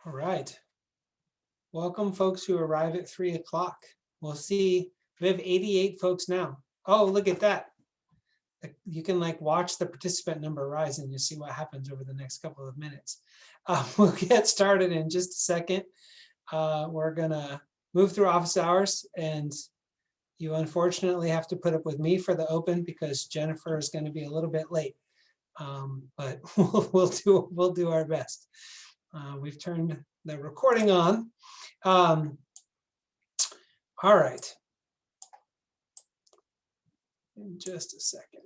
All right. Welcome, folks who arrive at 3 o'clock. We'll see. We have 88 folks now. Oh, look at that. You can watch the participant number rise and you'll see what happens over the next couple of minutes. We'll get started in just a second. We're going to move through office hours, and you unfortunately have to put up with me for the open because Jennifer is going to be a little bit late. But we'll do our best. We've turned the recording on. All right. In just a second.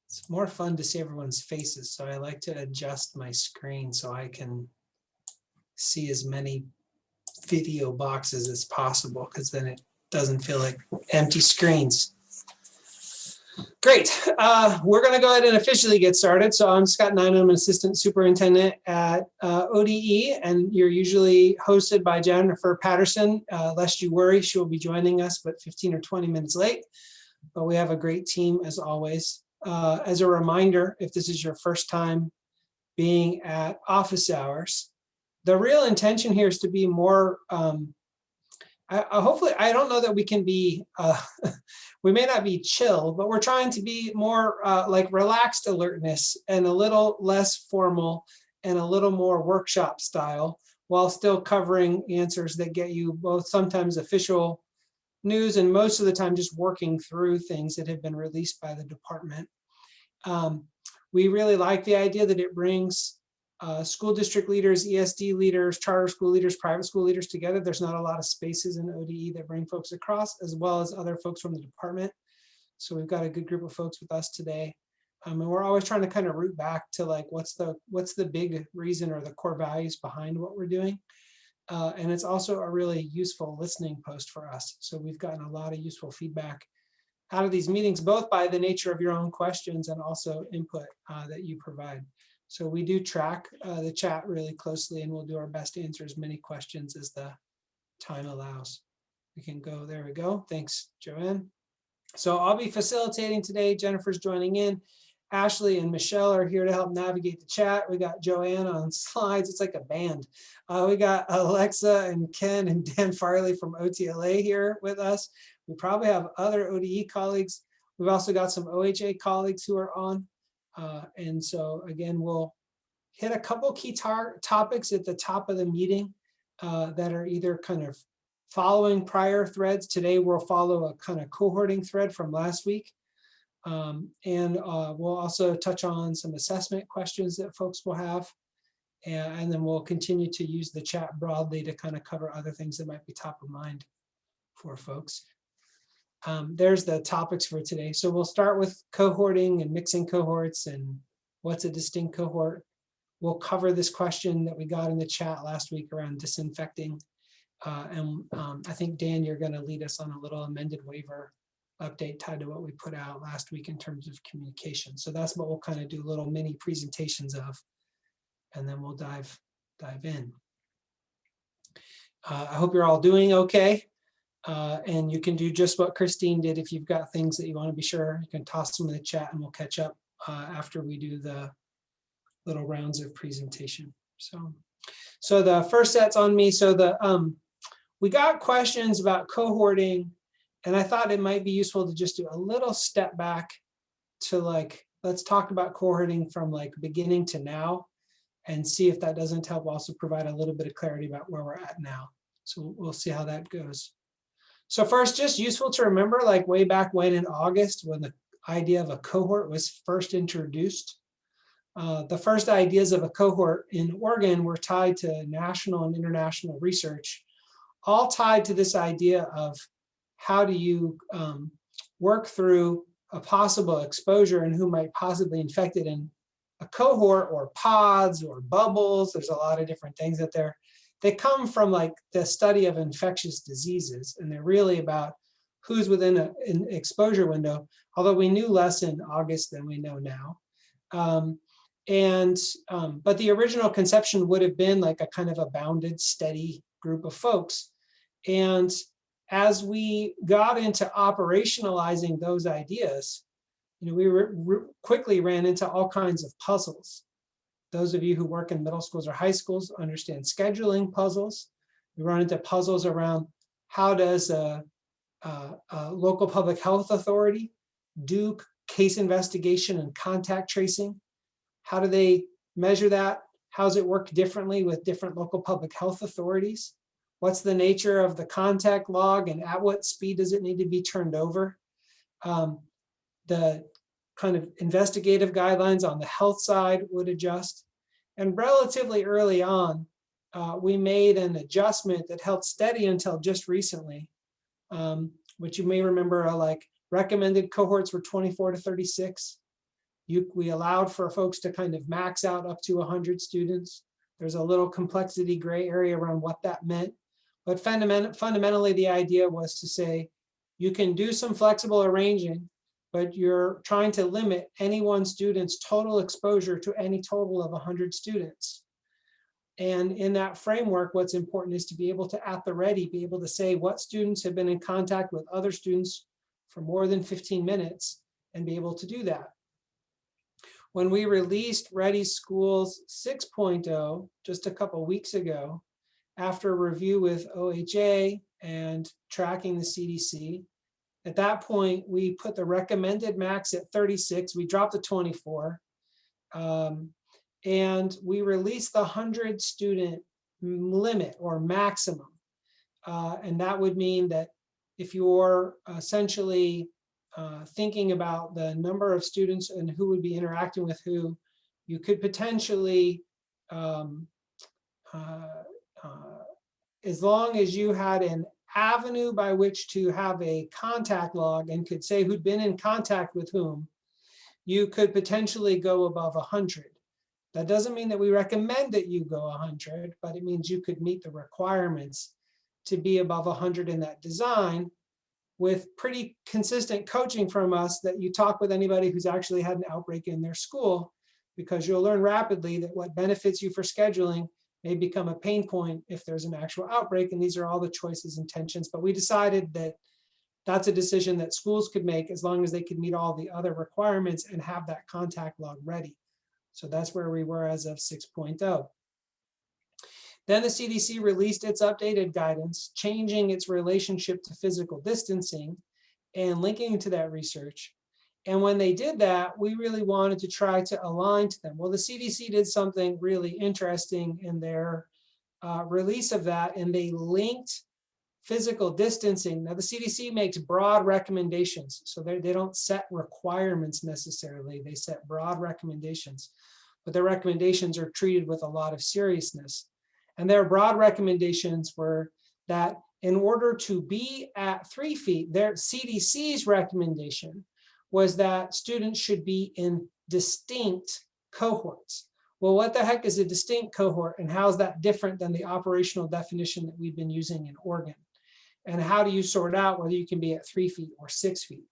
It's more fun to see everyone's faces, so I like to adjust my screen so I can see as many video boxes as possible, because then it doesn't feel like empty screens. Great. We're going to go ahead and officially get started. So I'm Scott Nine. I'm an assistant superintendent at ODE, and you're usually hosted by Jennifer Patterson. Lest you worry, she will be joining us, but 15 or 20 minutes late. But we have a great team as always. As a reminder, if this is your first time being at office hours, the real intention here is to be more, hopefully, I don't know that we can be, we may not be chill, but we're trying to be more like relaxed alertness and a little less formal and a little more workshop style, while still covering answers that get you both sometimes official news and most of the time just working through things that have been released by the department. We really like the idea that it brings school district leaders, ESD leaders, charter school leaders, private school leaders together. There's not a lot of spaces in ODE that bring folks across, as well as other folks from the department. So we've got a good group of folks with us today. And we're always trying to kind of root back to what's the big reason or the core values behind what we're doing. And it's also a really useful listening post for us. So we've gotten a lot of useful feedback out of these meetings, both by the nature of your own questions and also input that you provide. So we do track the chat really closely, and we'll do our best to answer as many questions as the time allows. We can go, there we go. Thanks, Joanne. So I'll be facilitating today. Jennifer's joining in. Ashley and Michelle are here to help navigate the chat. We got Joanne on slides. It's like a band. We got Alexa and Ken and Dan Farley from OTLA here with us. We probably have other ODE colleagues. We've also got some OHA colleagues who are on. And so again, we'll hit a couple key topics at the top of the meeting that are either kind of following prior threads. Today we'll follow a kind of cohorting thread from last week. And we'll also touch on some assessment questions that folks will have. And then we'll continue to use the chat broadly to kind of cover other things that might be top of mind for folks. There's the topics for today. So we'll start with cohorting and mixing cohorts and what's a distinct cohort. We'll cover this question that we got in the chat last week around disinfecting. And I think, Dan, you're going to lead us on a little amended waiver update tied to what we put out last week in terms of communication. So that's what we'll kind of do little mini presentations of, and then we'll dive in. I hope you're all doing okay. And you can do just what Christine did. If you've got things that you want to be sure, you can toss them in the chat and we'll catch up after we do the little rounds of presentation. So the first set's on me. So we got questions about cohorting, and I thought it might be useful to just do a little step back to let's talk about cohorting from beginning to now and see if that doesn't help also provide a little bit of clarity about where we're at now. So we'll see how that goes. So first, just useful to remember, way back when in August, when the idea of a cohort was first introduced, the first ideas of a cohort in Oregon were tied to national and international research, all tied to this idea of how do you work through a possible exposure and who might possibly infect it in a cohort or pods or bubbles. There's a lot of different things out there. They come from the study of infectious diseases, and they're really about who's within an exposure window, although we knew less in August than we know now. But the original conception would have been a kind of a bounded, steady group of folks. And as we got into operationalizing those ideas, we quickly ran into all kinds of puzzles. Those of you who work in middle schools or high schools understand scheduling puzzles. We run into puzzles around how does a local public health authority do case investigation and contact tracing? How do they measure that? How does it work differently with different local public health authorities? What's the nature of the contact log and at what speed does it need to be turned over? The kind of investigative guidelines on the health side would adjust. And relatively early on, we made an adjustment that held steady until just recently, which you may remember like recommended cohorts were 24 to 36. We allowed for folks to kind of max out up to 100 students. There's a little complexity gray area around what that meant. But fundamentally, the idea was to say, you can do some flexible arranging, but you're trying to limit any one student's total exposure to any total of 100 students. And in that framework, what's important is to be able to, at the ready, be able to say what students have been in contact with other students for more than 15 minutes and be able to do that. When we released Ready Schools 6.0 just a couple weeks ago, after review with OHA and tracking the CDC, at that point, we put the recommended max at 36. We dropped to 24. And we released the 100 student limit or maximum. And that would mean that if you're essentially thinking about the number of students and who would be interacting with who, you could potentially, as long as you had an avenue by which to have a contact log and could say who'd been in contact with whom, you could potentially go above 100. That doesn't mean that we recommend that you go 100, but it means you could meet the requirements to be above 100 in that design, with pretty consistent coaching from us that you talk with anybody who's actually had an outbreak in their school, because you'll learn rapidly that what benefits you for scheduling may become a pain point if there's an actual outbreak. And these are all the choices and tensions. But we decided that that's a decision that schools could make as long as they could meet all the other requirements and have that contact log ready. So that's where we were as of 6.0. Then the CDC released its updated guidance, changing its relationship to physical distancing and linking to that research. And when they did that, we really wanted to try to align to them. Well, the CDC did something really interesting in their release of that, and they linked physical distancing. Now, the CDC makes broad recommendations, so they don't set requirements necessarily. They set broad recommendations, but their recommendations are treated with a lot of seriousness. And their broad recommendations were that in order to be at 3 feet, their CDC's recommendation was that students should be in distinct cohorts. Well, what the heck is a distinct cohort, and how is that different than the operational definition that we've been using in Oregon? And how do you sort out whether you can be at 3 feet or 6 feet?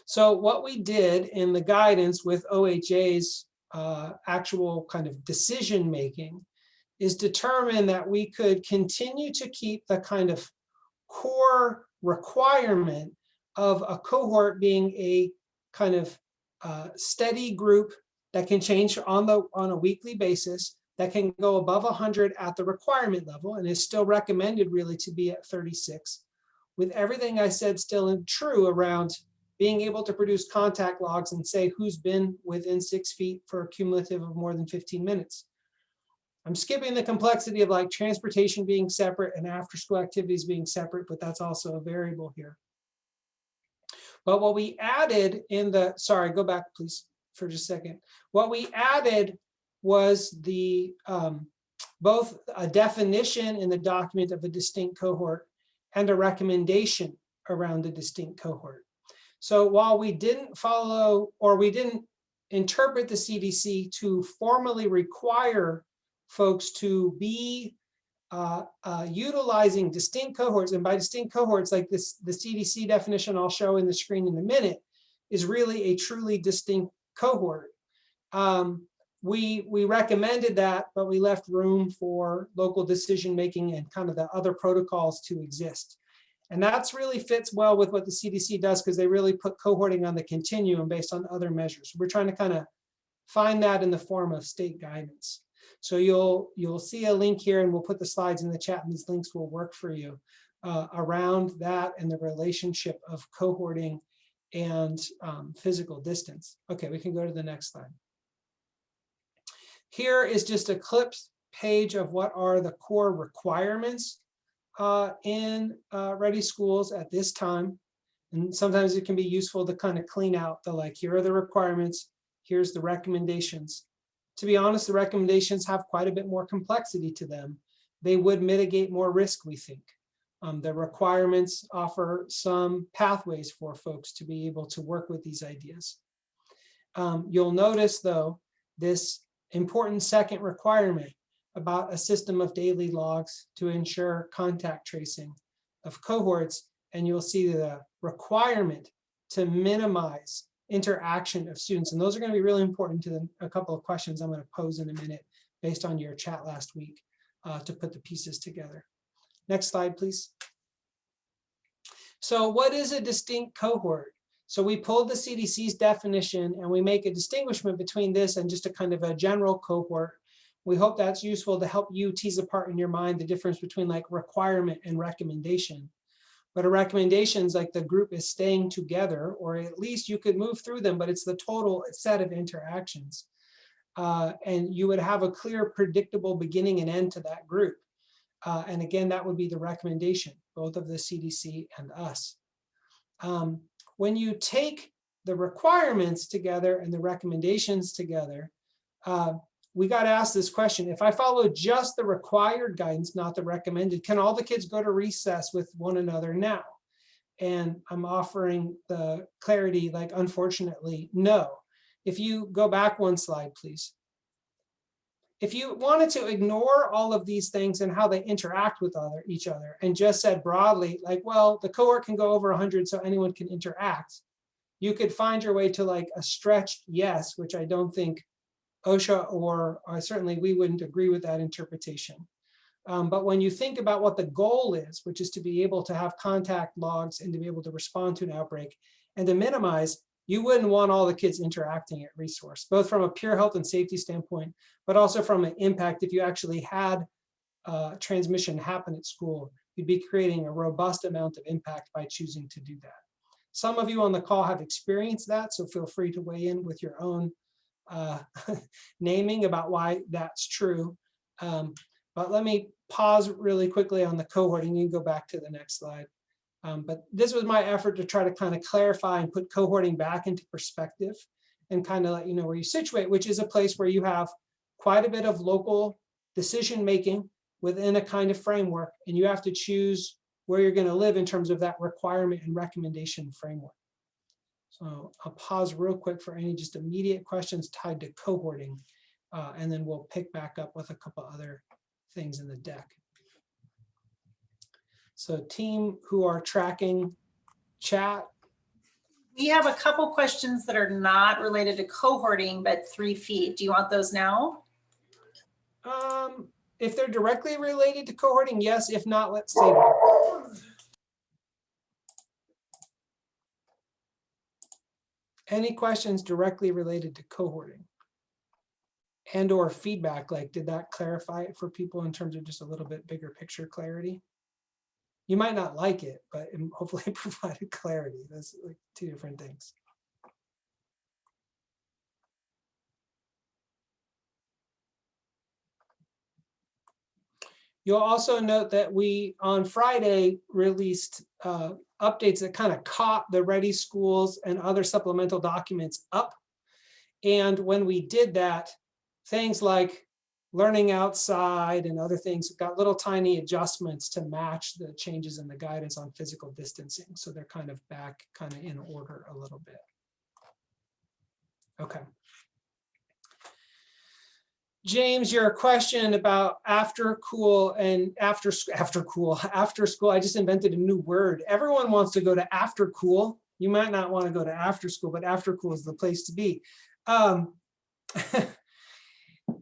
So what we did in the guidance with OHA's actual kind of decision making is determine that we could continue to keep the kind of core requirement of a cohort being a kind of steady group that can change on a weekly basis, that can go above 100 at the requirement level, and is still recommended really to be at 36, with everything I said still true around being able to produce contact logs and say who's been within 6 feet for a cumulative of more than 15 minutes. I'm skipping the complexity of like transportation being separate and after school activities being separate, but that's also a variable here. But what we added in the, sorry, go back please for just a second. What we added was the both a definition in the document of a distinct cohort and a recommendation around a distinct cohort. So while we didn't follow, or we didn't interpret the CDC to formally require folks to be utilizing distinct cohorts, and by distinct cohorts, like this, the CDC definition I'll show in the screen in a minute, is really a truly distinct cohort. We recommended that, but we left room for local decision-making and kind of the other protocols to exist. And that's really fits well with what the CDC does, because they really put cohorting on the continuum based on other measures. We're trying to kind of find that in the form of state guidance. So you'll see a link here, and we'll put the slides in the chat, and these links will work for you around that and the relationship of cohorting and physical distance. Okay, we can go to the next slide. Here is just a clipped page of what are the core requirements in Ready Schools at this time. And sometimes it can be useful to kind of clean out the, like, here are the requirements, here's the recommendations. To be honest, the recommendations have quite a bit more complexity to them. They would mitigate more risk, we think. The requirements offer some pathways for folks to be able to work with these ideas. You'll notice, though, this important second requirement about a system of daily logs to ensure contact tracing of cohorts, and you'll see the requirement to minimize interaction of students. And those are going to be really important to a couple of questions I'm going to pose in a minute based on your chat last week to put the pieces together. Next slide, please. So what is a distinct cohort? So we pulled the CDC's definition, and we make a distinguishment between this and just a kind of a general cohort. We hope that's useful to help you tease apart in your mind the difference between, like, requirement and recommendation. But a recommendation is like the group is staying together, or at least you could move through them, but it's the total set of interactions. And you would have a clear, predictable beginning and end to that group. And again, that would be the recommendation, both of the CDC and us. When you take the requirements together and the recommendations together, we got to ask this question: if I follow just the required guidance, not the recommended, can all the kids go to recess with one another now? And I'm offering the clarity, like, unfortunately, no. If you go back one slide, please. If you wanted to ignore all of these things and how they interact with each other and just said broadly, like, well, the cohort can go over 100, so anyone can interact, you could find your way to, like, a stretched yes, which I don't think OSHA or certainly we wouldn't agree with that interpretation. But when you think about what the goal is, which is to be able to have contact logs and to be able to respond to an outbreak and to minimize, you wouldn't want all the kids interacting at resource, both from a pure health and safety standpoint, but also from an impact. If you actually had transmission happen at school, you'd be creating a robust amount of impact by choosing to do that. Some of you on the call have experienced that, so feel free to weigh in with your own naming about why that's true. But let me pause really quickly on the cohorting. You can go back to the next slide. But this was my effort to try to kind of clarify and put cohorting back into perspective and kind of let you know where you situate, which is a place where you have quite a bit of local decision making within a kind of framework, and you have to choose where you're going to live in terms of that requirement and recommendation framework. So I'll pause real quick for any just immediate questions tied to cohorting, and then we'll pick back up with a couple other things in the deck. So team who are tracking chat. We have a couple questions that are not related to cohorting, but 3 feet. Do you want those now? If they're directly related to cohorting, yes. If not, let's save them. Any questions directly related to cohorting and or feedback? Like, did that clarify it for people in terms of just a little bit bigger picture clarity? You might not like it, but it hopefully provided clarity. That's like 2 different things. You'll also note that we, on Friday, released updates that kind of caught the Ready Schools and other supplemental documents up. And when we did that, things like learning outside and other things got little tiny adjustments to match the changes in the guidance on physical distancing. So they're kind of back kind of in order a little bit. Okay. James, your question about after school, I just invented a new word. Everyone wants to go to after school. You might not want to go to after school, but after school is the place to be.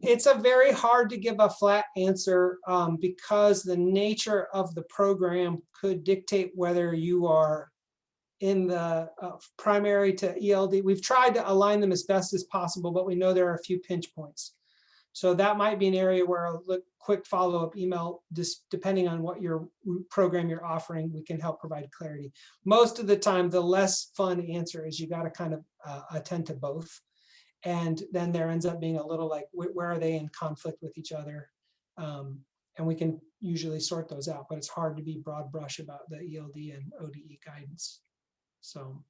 It's a very hard to give a flat answer because the nature of the program could dictate whether you are in the primary to ELD. We've tried to align them as best as possible, but we know there are a few pinch points. So that might be an area where a quick follow-up email, just depending on what your program you're offering, we can help provide clarity. Most of the time, the less fun answer is you got to kind of attend to both. And then there ends up being a little like, where are they in conflict with each other? And we can usually sort those out, but it's hard to be broad brush about the ELD and ODE guidance. So,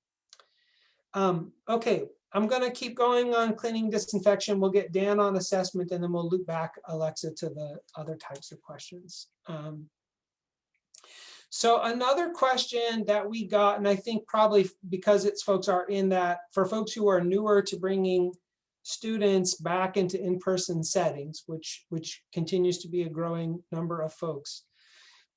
okay, I'm gonna keep going on cleaning disinfection. We'll get Dan on assessment and then we'll loop back, Alexa, to the other types of questions. So another question that we got, and I think probably because it's folks are in that, for folks who are newer to bringing students back into in-person settings, which continues to be a growing number of folks.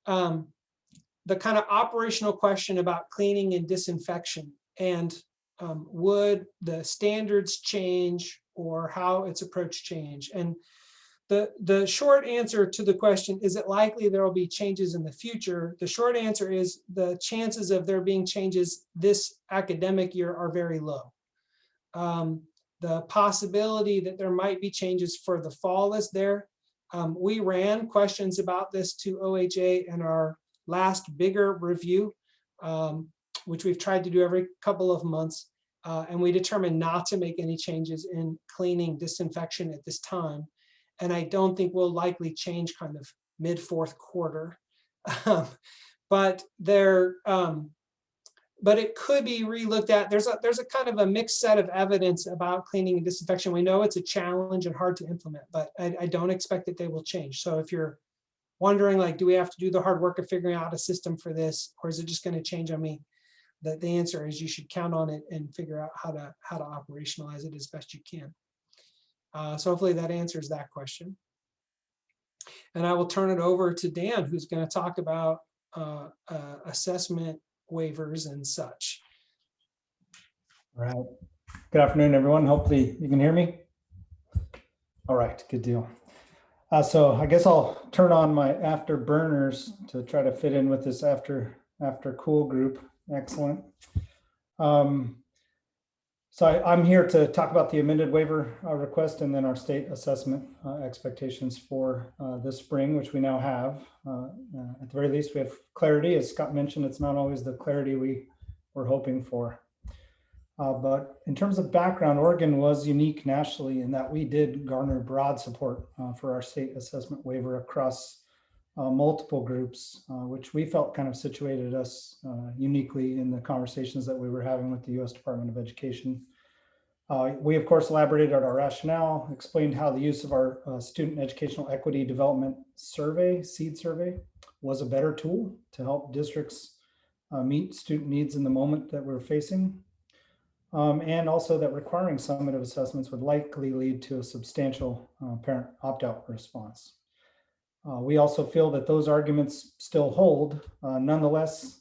The kind of operational question about cleaning and disinfection, and would the standards change or how it's approached change? And the short answer to the question, is it likely there will be changes in the future? The short answer is the chances of there being changes this academic year are very low. The possibility that there might be changes for the fall is there. We ran questions about this to OHA in our last bigger review, which we've tried to do every couple of months. And we determined not to make any changes in cleaning disinfection at this time. And I don't think we'll likely change kind of mid fourth quarter. But it could be relooked at. There's a kind of a mixed set of evidence about cleaning and disinfection. We know it's a challenge and hard to implement, but I don't expect that they will change. So if you're wondering, like, do we have to do the hard work of figuring out a system for this, or is it just going to change on me? The answer is you should count on it and figure out how to operationalize it as best you can. So hopefully that answers that question. And I will turn it over to Dan, who's going to talk about assessment waivers and such. All right. Good afternoon, everyone. Hopefully you can hear me. All right, good deal. So I guess I'll turn on my afterburners to try to fit in with this after cool group. Excellent. So I'm here to talk about the amended waiver request and then our state assessment expectations for this spring, which we now have. At the very least, we have clarity. As Scott mentioned, it's not always the clarity we were hoping for. But in terms of background, Oregon was unique nationally in that we did garner broad support for our state assessment waiver across multiple groups, which we felt kind of situated us uniquely in the conversations that we were having with the U.S. Department of Education. We, of course, elaborated on our rationale, explained how the use of our Student Educational Equity Development Survey, SEED survey, was a better tool to help districts meet student needs in the moment that we're facing. And also that requiring summative assessments would likely lead to a substantial parent opt-out response. We also feel that those arguments still hold. Nonetheless,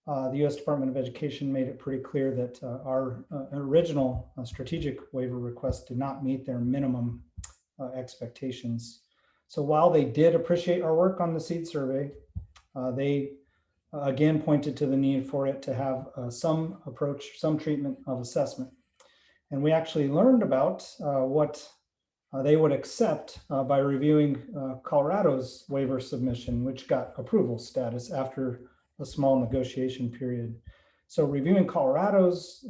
the U.S. Department of Education made it pretty clear that our original strategic waiver request did not meet their minimum expectations. So while they did appreciate our work on the SEED survey, they again pointed to the need for it to have some approach, some treatment of assessment. And we actually learned about what they would accept by reviewing Colorado's waiver submission, which got approval status after a small negotiation period. So reviewing Colorado's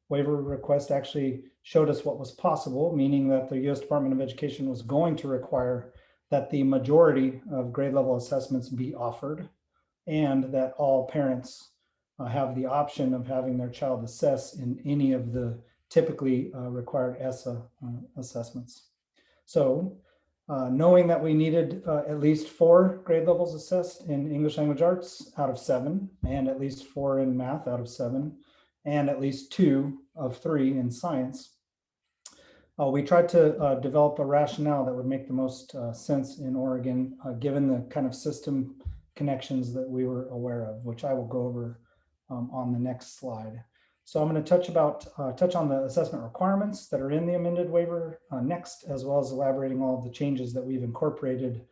waiver request actually showed us what was possible, meaning that the U.S. Department of Education was going to require that the majority of grade level assessments be offered and that all parents have the option of having their child assess in any of the typically required ESSA assessments. So knowing that we needed at least 4 grade levels assessed in English language arts out of 7, and at least 4 in math out of 7, and at least 2 of 3 in science, we tried to develop a rationale that would make the most sense in Oregon, given the kind of system connections that we were aware of, which I will go over on the next slide. So I'm going to touch on the assessment requirements that are in the amended waiver next, as well as elaborating all of the changes that we've incorporated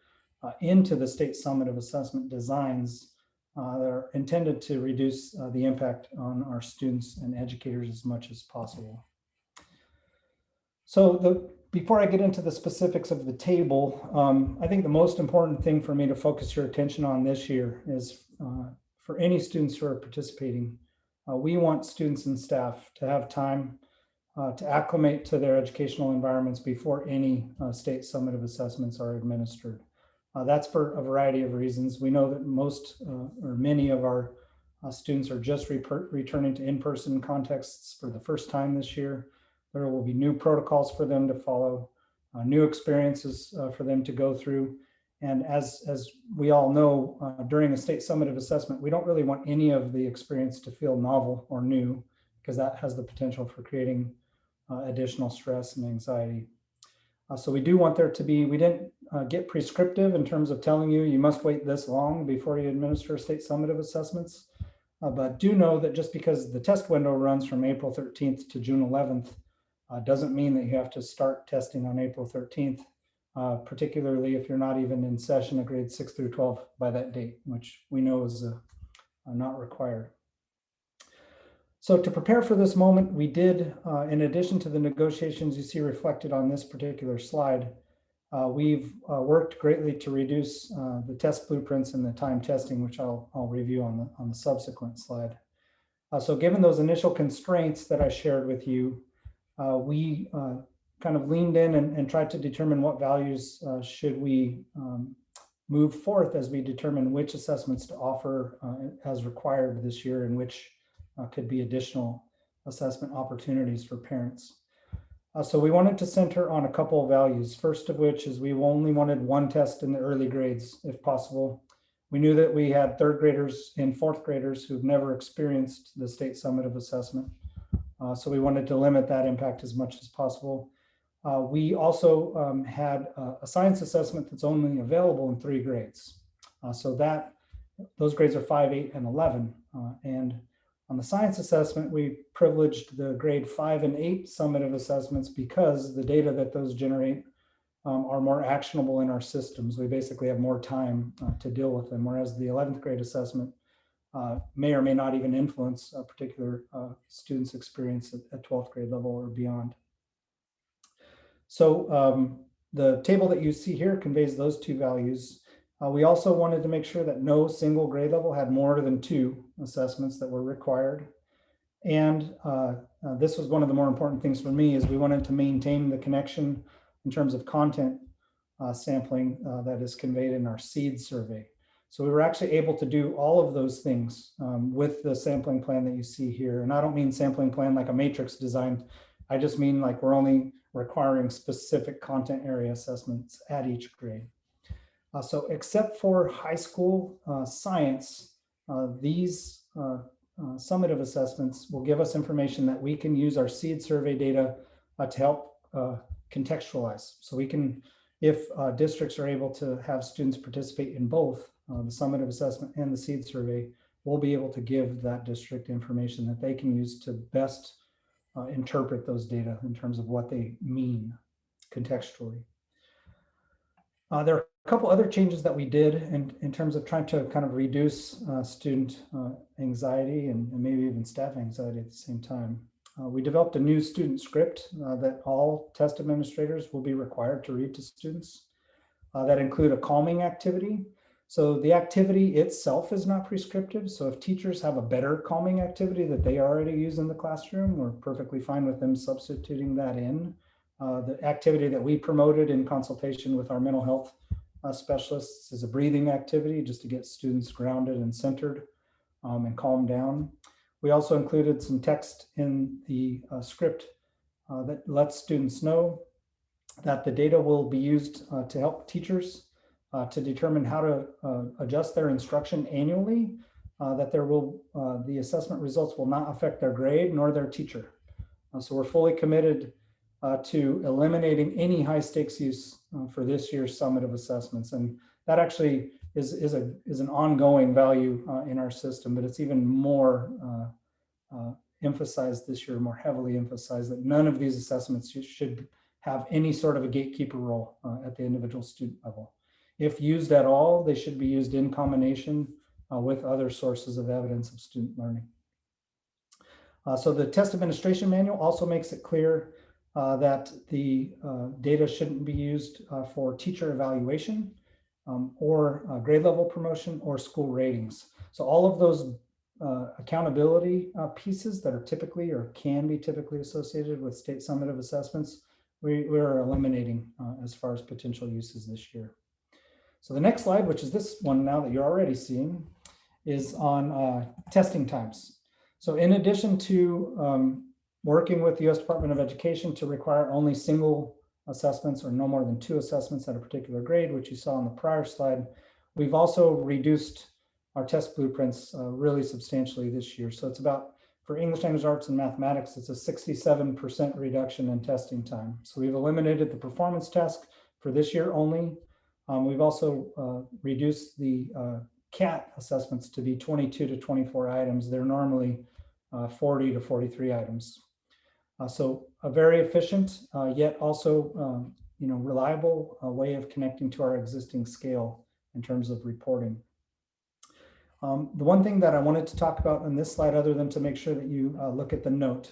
into the state summative assessment designs that are intended to reduce the impact on our students and educators as much as possible. So before I get into the specifics of the table, I think the most important thing for me to focus your attention on this year is for any students who are participating, we want students and staff to have time to acclimate to their educational environments before any state summative assessments are administered. That's for a variety of reasons. We know that most or many of our students are just returning to in-person contexts for the first time this year. There will be new protocols for them to follow, new experiences for them to go through. And as we all know, during a state summative assessment, we don't really want any of the experience to feel novel or new, because that has the potential for creating additional stress and anxiety. So we do want there to be, we didn't get prescriptive in terms of telling you, you must wait this long before you administer state summative assessments. But do know that just because the test window runs from April 13th to June 11th, doesn't mean that you have to start testing on April 13th, particularly if you're not even in session of grades 6 through 12 by that date, which we know is not required. So to prepare for this moment, we did, in addition to the negotiations you see reflected on this particular slide, we've worked greatly to reduce the test blueprints and the time testing, which I'll review on the subsequent slide. So given those initial constraints that I shared with you, we kind of leaned in and tried to determine what values should we move forth as we determine which assessments to offer as required this year and which could be additional assessment opportunities for parents. So we wanted to center on a couple of values. First of which is we only wanted one test in the early grades, if possible. We knew that we had third graders and fourth graders who've never experienced the state summative assessment. So we wanted to limit that impact as much as possible. We also had a science assessment that's only available in 3 grades. So those grades are 5, 8, and 11. And on the science assessment, we privileged the grade 5 and 8 summative assessments because the data that those generate are more actionable in our systems. We basically have more time to deal with them, whereas the 11th grade assessment may or may not even influence a particular student's experience at 12th grade level or beyond. So the table that you see here conveys those 2 values. We also wanted to make sure that no single grade level had more than 2 assessments that were required. And this was one of the more important things for me, is we wanted to maintain the connection in terms of content sampling that is conveyed in our SEED survey. So we were actually able to do all of those things with the sampling plan that you see here. And I don't mean sampling plan like a matrix design. I just mean like we're only requiring specific content area assessments at each grade. So except for high school science, these summative assessments will give us information that we can use our SEED survey data to help contextualize. So we can, if districts are able to have students participate in both the summative assessment and the SEED survey, we'll be able to give that district information that they can use to best interpret those data in terms of what they mean contextually. There are a couple other changes that we did in terms of trying to kind of reduce student anxiety and maybe even staff anxiety at the same time. We developed a new student script that all test administrators will be required to read to students that include a calming activity. So the activity itself is not prescriptive. So if teachers have a better calming activity that they already use in the classroom, we're perfectly fine with them substituting that in. The activity that we promoted in consultation with our mental health specialists is a breathing activity just to get students grounded and centered and calm down. We also included some text in the script that lets students know that the data will be used to help teachers to determine how to adjust their instruction annually, that the assessment results will not affect their grade nor their teacher. So we're fully committed to eliminating any high stakes use for this year's summative assessments. And that actually is an ongoing value in our system, but it's even more emphasized this year, more heavily emphasized, that none of these assessments should have any sort of a gatekeeper role at the individual student level. If used at all, they should be used in combination with other sources of evidence of student learning. So the test administration manual also makes it clear that the data shouldn't be used for teacher evaluation or grade level promotion or school ratings. So all of those accountability pieces that are typically or can be typically associated with state summative assessments, we're eliminating as far as potential uses this year. So the next slide, which is this one now that you're already seeing, is on testing times. So in addition to working with the U.S. Department of Education to require only single assessments or no more than 2 assessments at a particular grade, which you saw on the prior slide, we've also reduced our test blueprints really substantially this year. So it's about, for English language arts and mathematics, it's a 67% reduction in testing time. So we've eliminated the performance task for this year only. We've also reduced the CAT assessments to be 22 to 24 items. They're normally 40 to 43 items. So a very efficient, yet also reliable way of connecting to our existing scale in terms of reporting. The one thing that I wanted to talk about on this slide, other than to make sure that you look at the note,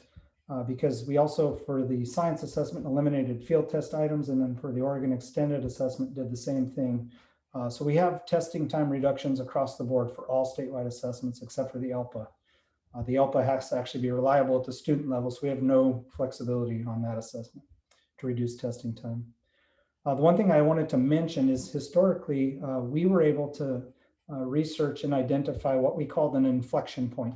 because we also, for the science assessment, eliminated field test items, and then for the Oregon Extended Assessment did the same thing. So we have testing time reductions across the board for all statewide assessments except for the ELPA. The ELPA has to actually be reliable at the student level, so we have no flexibility on that assessment to reduce testing time. The one thing I wanted to mention is historically, we were able to research and identify what we called an inflection point,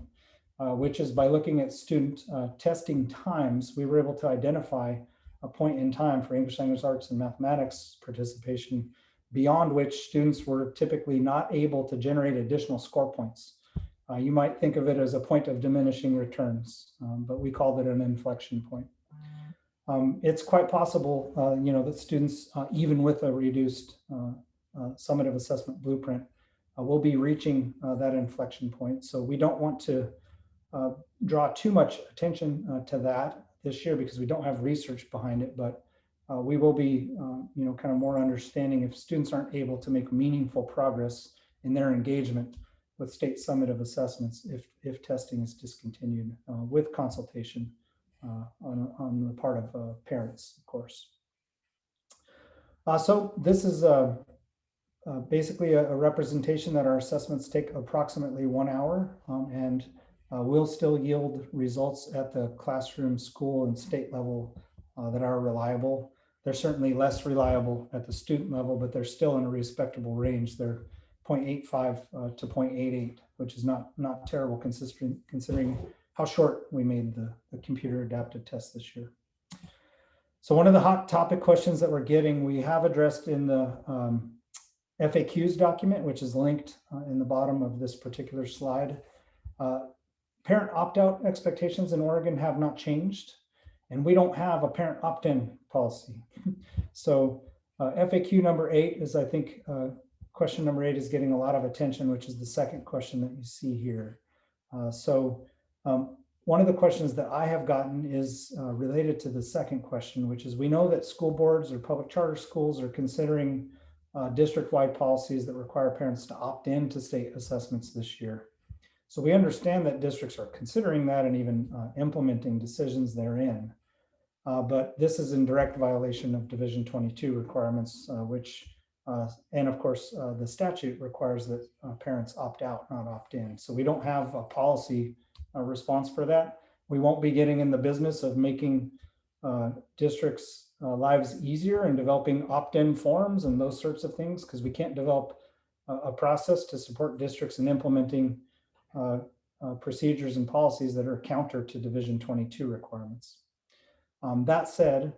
which is by looking at student testing times, we were able to identify a point in time for English language arts and mathematics participation beyond which students were typically not able to generate additional score points. You might think of it as a point of diminishing returns, but we called it an inflection point. It's quite possible, that students, even with a reduced summative assessment blueprint, will be reaching that inflection point. So we don't want to draw too much attention to that this year because we don't have research behind it, but we will be, kind of more understanding if students aren't able to make meaningful progress in their engagement with state summative assessments if testing is discontinued with consultation on the part of parents, of course. So this is basically a representation that our assessments take approximately 1 hour and will still yield results at the classroom, school, and state level that are reliable. They're certainly less reliable at the student level, but they're still in a respectable range. They're 0.85 to 0.88, which is not terrible considering how short we made the computer adapted test this year. So one of the hot topic questions that we're getting, we have addressed in the FAQs document, which is linked in the bottom of this particular slide. Parent opt-out expectations in Oregon have not changed, and we don't have a parent opt-in policy. So FAQ number 8 is, I think, question number 8 is getting a lot of attention, which is the second question that you see here. One of the questions that I have gotten is related to the second question, which is we know that school boards or public charter schools are considering district-wide policies that require parents to opt in to state assessments this year. So we understand that districts are considering that and even implementing decisions therein. But this is in direct violation of Division 22 requirements, and of course, the statute requires that parents opt out, not opt in. So we don't have a policy response for that. We won't be getting in the business of making districts' lives easier and developing opt-in forms and those sorts of things, because we can't develop a process to support districts in implementing procedures and policies that are counter to Division 22 requirements. That said,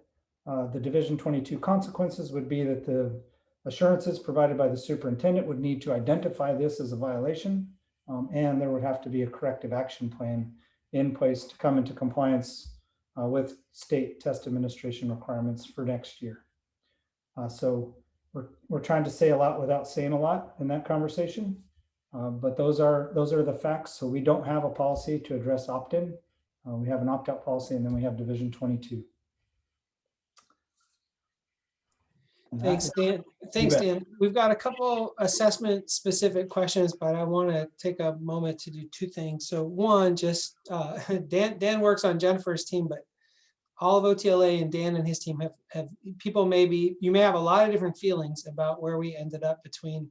the Division 22 consequences would be that the assurances provided by the superintendent would need to identify this as a violation, and there would have to be a corrective action plan in place to come into compliance with state test administration requirements for next year. So we're trying to say a lot without saying a lot in that conversation, but those are the facts. So we don't have a policy to address opt-in. We have an opt-out policy, and then we have Division 22. And Thanks, that- Dan. Thanks, bet. Dan. We've got a couple assessment specific questions, but I want to take a moment to do two things. So one, just Dan works on Jennifer's team, but all of OTLA and Dan and his team have you may have a lot of different feelings about where we ended up between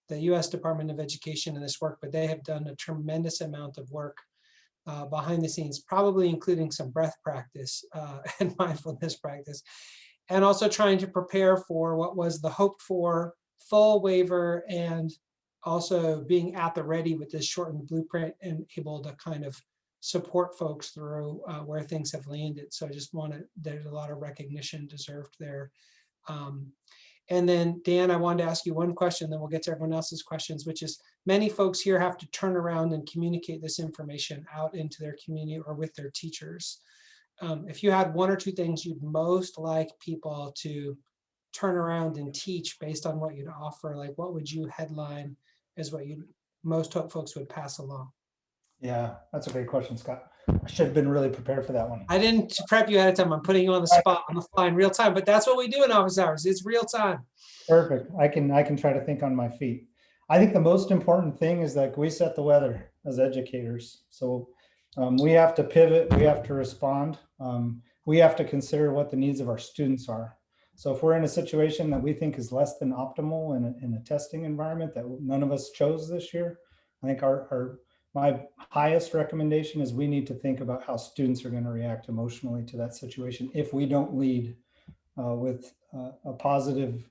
the US Department of Education and this work, but they have done a tremendous amount of work behind the scenes, probably including some breath practice and mindfulness practice, and also trying to prepare for what was the hoped for full waiver, and also being at the ready with this shortened blueprint and able to kind of support folks through where things have landed. So I just there's a lot of recognition deserved there. And then Dan, I wanted to ask you one question, then we'll get to everyone else's questions, which is many folks here have to turn around and communicate this information out into their community or with their teachers. If you had one or two things you'd most like people to turn around and teach based on what you'd offer, like what would you headline as what you most hope folks would pass along? Yeah, that's a great question, Scott. I should have been really prepared for that one. I didn't prep you ahead of time. I'm putting you on the spot on the fly in real time, but that's what we do in office hours. It's real time. Perfect. I can try to think on my feet. I think the most important thing is that we set the weather as educators. So we have to pivot, we have to respond. We have to consider what the needs of our students are. So if we're in a situation that we think is less than optimal in a testing environment that none of us chose this year, I think my highest recommendation is we need to think about how students are going to react emotionally to that situation if we don't lead with a positive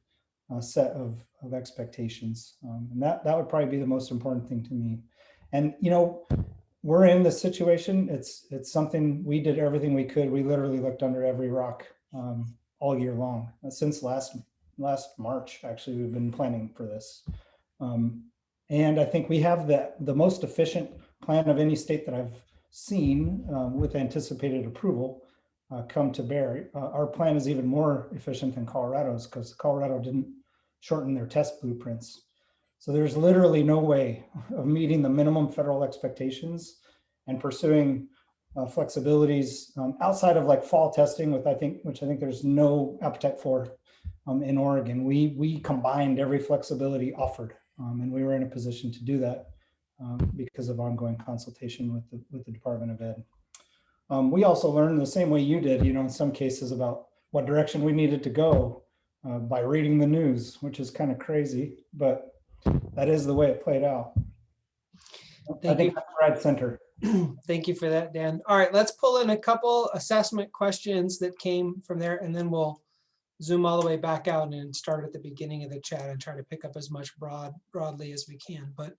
set of expectations. And that would probably be the most important thing to me. And, we're in this situation. It's something we did everything we could. We literally looked under every rock all year long. Since last March, actually, we've been planning for this. And I think we have the most efficient plan of any state that I've seen with anticipated approval come to bear. Our plan is even more efficient than Colorado's because Colorado didn't shorten their test blueprints. So there's literally no way of meeting the minimum federal expectations and pursuing flexibilities outside of like fall testing, which I think there's no appetite for in Oregon. We combined every flexibility offered, and we were in a position to do that because of ongoing consultation with the Department of Ed. We also learned the same way you did, in some cases about what direction we needed to go by reading the news, which is kind of crazy, but that is the way it played out. I think that's right center. Thank you for that, Dan. All right, let's pull in a couple assessment questions that came from there, and then we'll zoom all the way back out and start at the beginning of the chat and try to pick up as much broadly as we can. But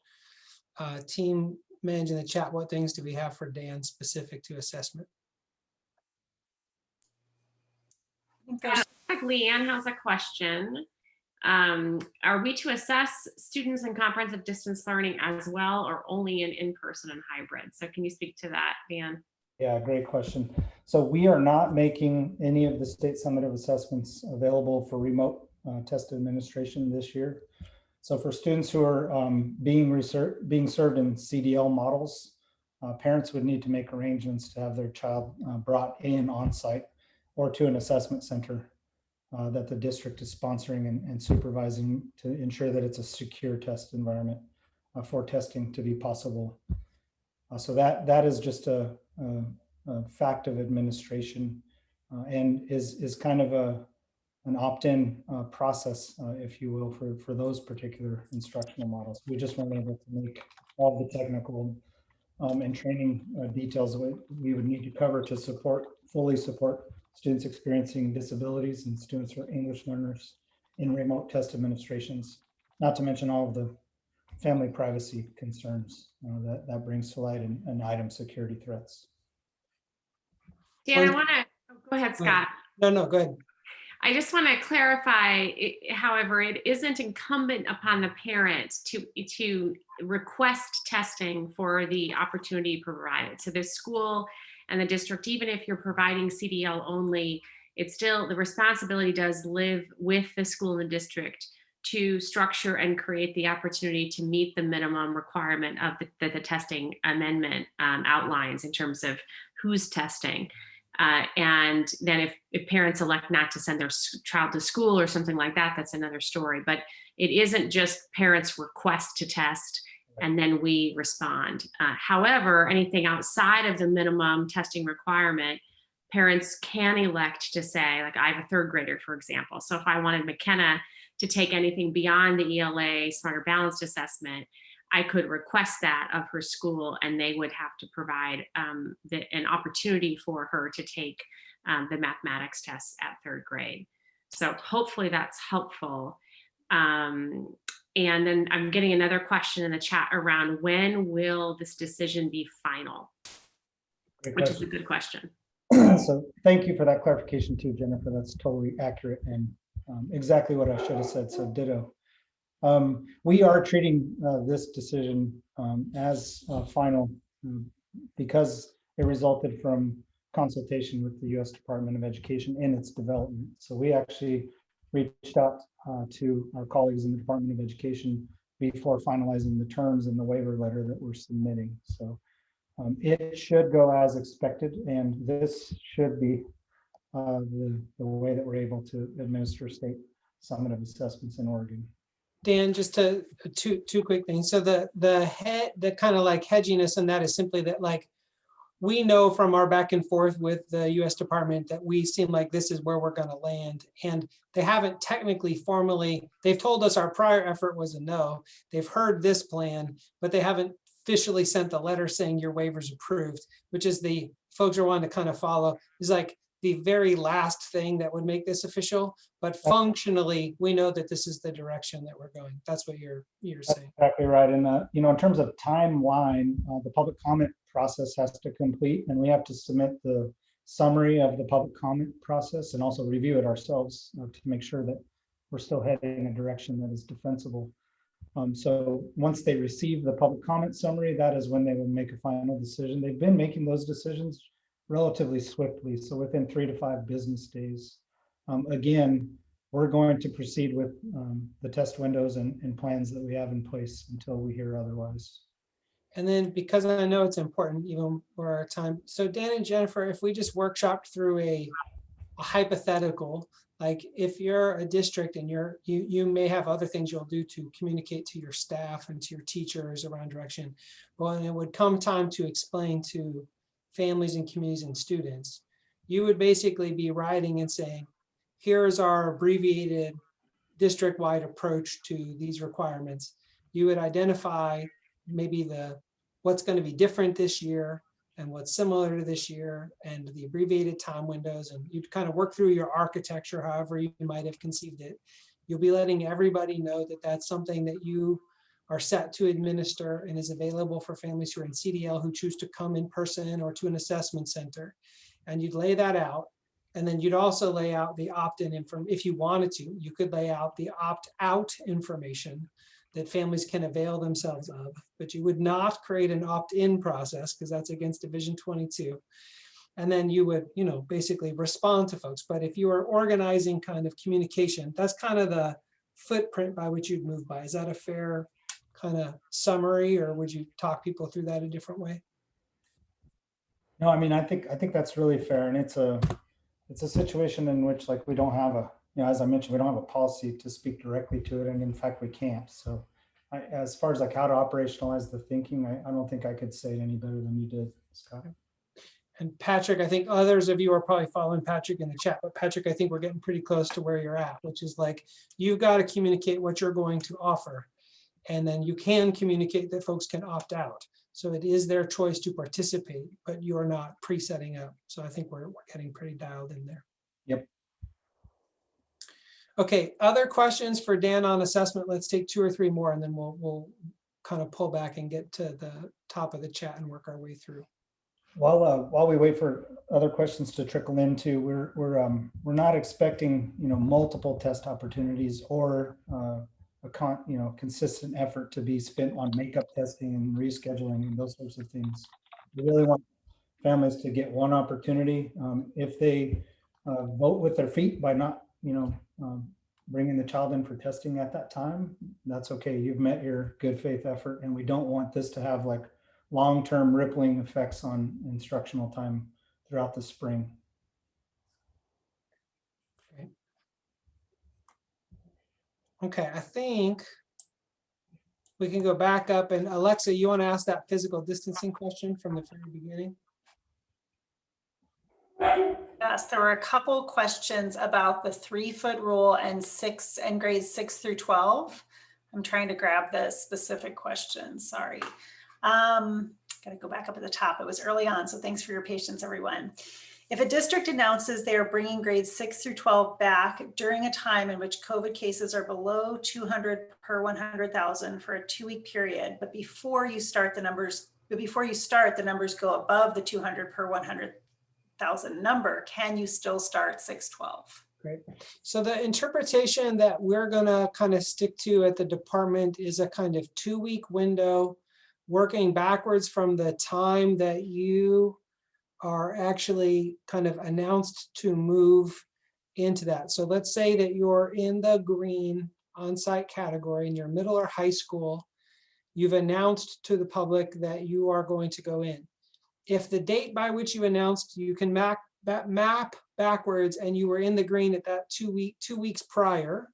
team managing the chat, what things do we have for Dan specific to assessment? Leanne has a question. Are we to assess students in comprehensive distance learning as well, or only in in-person and hybrid? So can you speak to that, Dan? Yeah, great question. So we are not making any of the state summative assessments available for remote test administration this year. So for students who are being served in CDL models, parents would need to make arrangements to have their child brought in on-site or to an assessment center that the district is sponsoring and supervising to ensure that it's a secure test environment for testing to be possible. So that is just a fact of administration and is kind of an opt-in process, if you will, for those particular instructional models. We just weren't able to make all the technical and training details that we would need to cover to fully support students experiencing disabilities and students who are English learners in remote test administrations, not to mention all of the family privacy concerns that brings to light and item security threats. Dan, I want to go ahead, Scott. No, go ahead. I just want to clarify, however, it isn't incumbent upon the parent to request testing for the opportunity provided. So the school and the district, even if you're providing CDL only, it's still, the responsibility does live with the school and the district to structure and create the opportunity to meet the minimum requirement of the testing amendment outlines in terms of who's testing. And then if parents elect not to send their child to school or something like that, that's another story. But it isn't just parents' request to test and then we respond. However, anything outside of the minimum testing requirement, parents can elect to say, like I have a third grader, for example. So if I wanted McKenna to take anything beyond the ELA Smarter Balanced assessment, I could request that of her school, and they would have to provide an opportunity for her to take the mathematics tests at third grade. So hopefully that's helpful. And then I'm getting another question in the chat around when will this decision be final, Great which is question. a good question. So thank you for that clarification too, Jennifer. That's totally accurate and exactly what I should have said. So ditto. We are treating this decision as final because it resulted from consultation with the U.S. Department of Education in its development. So we actually reached out to our colleagues in the Department of Education before finalizing the terms in the waiver letter that we're submitting. So it should go as expected, and this should be the way that we're able to administer state summative assessments in Oregon. Dan, just to two quick things. So the kind of like hedginess and that is simply that like we know from our back and forth with the US Department that we seem like this is where we're going to land. And they haven't technically formally, they've told us our prior effort was a no. They've heard this plan, but they haven't officially sent the letter saying your waiver's approved, which is the folks are wanting to kind of follow is like the very last thing that would make this official. But functionally, we know that this is the direction that we're going. That's what you're saying. Exactly right. And in terms of timeline, the public comment process has to complete, and we have to submit the summary of the public comment process and also review it ourselves to make sure that we're still heading in a direction that is defensible. So once they receive the public comment summary, that is when they will make a final decision. They've been making those decisions relatively swiftly, so within 3 to 5 business days. Again, we're going to proceed with the test windows and plans that we have in place until we hear otherwise. And then because I know it's important even for our time. So Dan and Jennifer, if we just workshopped through a hypothetical, like if you're a district and you may have other things you'll do to communicate to your staff and to your teachers around direction, but when it would come time to explain to families and communities and students, you would basically be writing and saying, here's our abbreviated district-wide approach to these requirements. You would identify maybe what's going to be different this year and what's similar to this year and the abbreviated time windows, and you'd kind of work through your architecture however you might have conceived it. You'll be letting everybody know that that's something that you are set to administer and is available for families who are in CDL who choose to come in person or to an assessment center. And you'd lay that out. And then you'd also lay out the opt-in information. If you wanted to, you could lay out the opt-out information that families can avail themselves of, but you would not create an opt-in process because that's against Division 22. And then you would, basically respond to folks. But if you are organizing kind of communication, that's kind of the footprint by which you'd move by. Is that a fair kind of summary, or would you talk people through that a different way? No, I mean, I think that's really fair, and it's a situation in which, like, we don't have as I mentioned, we don't have a policy to speak directly to it, and in fact, we can't. So, as far as like how to operationalize the thinking, I don't think I could say it any better than you did, Scott. And Patrick, I think others of you are probably following Patrick in the chat, but Patrick, I think we're getting pretty close to where you're at, which is like, you've got to communicate what you're going to offer. And then you can communicate that folks can opt out. So it is their choice to participate, but you're not pre-setting up. So I think we're getting pretty dialed in there. Yep. Okay, other questions for Dan on assessment? Let's take 2 or 3 more, and then we'll kind of pull back and get to the top of the chat and work our way through. While we wait for other questions to trickle into, we're not expecting multiple test opportunities or consistent effort to be spent on makeup testing and rescheduling and those sorts of things. We really want families to get one opportunity. If they vote with their feet by not bringing the child in for testing at that time, that's okay. You've met your good faith effort, and we don't want this to have like long-term rippling effects on instructional time throughout the spring. Okay, I think we can go back up, and Alexa, you want to ask that physical distancing question from the very beginning? Yes, there were a couple questions about the 3-foot rule and grades 6 through 12. I'm trying to grab the specific question, sorry. Got to go back up at the top. It was early on, so thanks for your patience, everyone. If a district announces they are bringing grades 6 through 12 back during a time in which COVID cases are below 200 per 100,000 for a 2-week period, but before you start, the numbers go above the 200 per 100,000 number, can you still start 6/12? Great. So the interpretation that we're going to kind of stick to at the department is a kind of 2-week window, working backwards from the time that you are actually kind of announced to move into that. So let's say that you're in the green on-site category in your middle or high school. You've announced to the public that you are going to go in. If the date by which you announced, you can map backwards and you were in the green at that 2 weeks prior,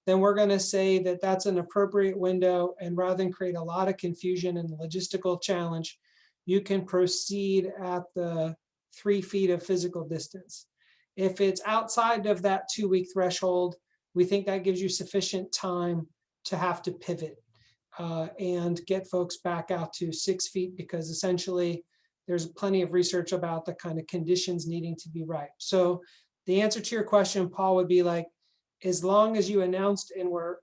then we're going to say that that's an appropriate window. And rather than create a lot of confusion and logistical challenge, you can proceed at the 3 feet of physical distance. If it's outside of that 2-week threshold, we think that gives you sufficient time to have to pivot and get folks back out to 6 feet, because essentially there's plenty of research about the kind of conditions needing to be right. So the answer to your question, Paul, would be like, as long as you announced and were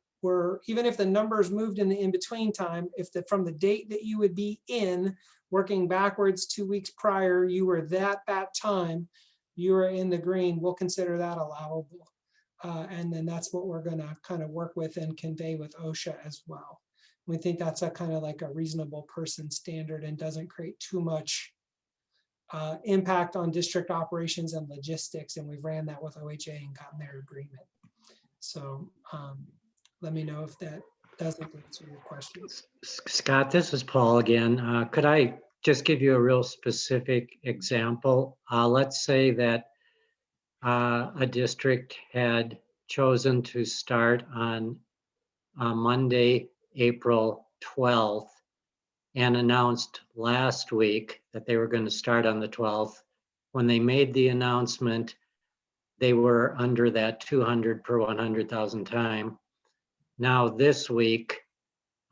even if the numbers moved in the in-between time, if from the date that you would be in, working backwards 2 weeks prior, you were that time, you were in the green, we'll consider that allowable. And then that's what we're gonna kind of work with and convey with OSHA as well. We think that's a kind of like a reasonable person standard and doesn't create too much impact on district operations and logistics. And we've ran that with OHA and gotten their agreement. So let me know if that doesn't answer your questions. Scott, this is Paul again. Could I just give you a real specific example? Let's say that a district had chosen to start on Monday, April 12th, and announced last week that they were going to start on the 12th. When they made the announcement, they were under that 200 per 100,000 time. Now this week,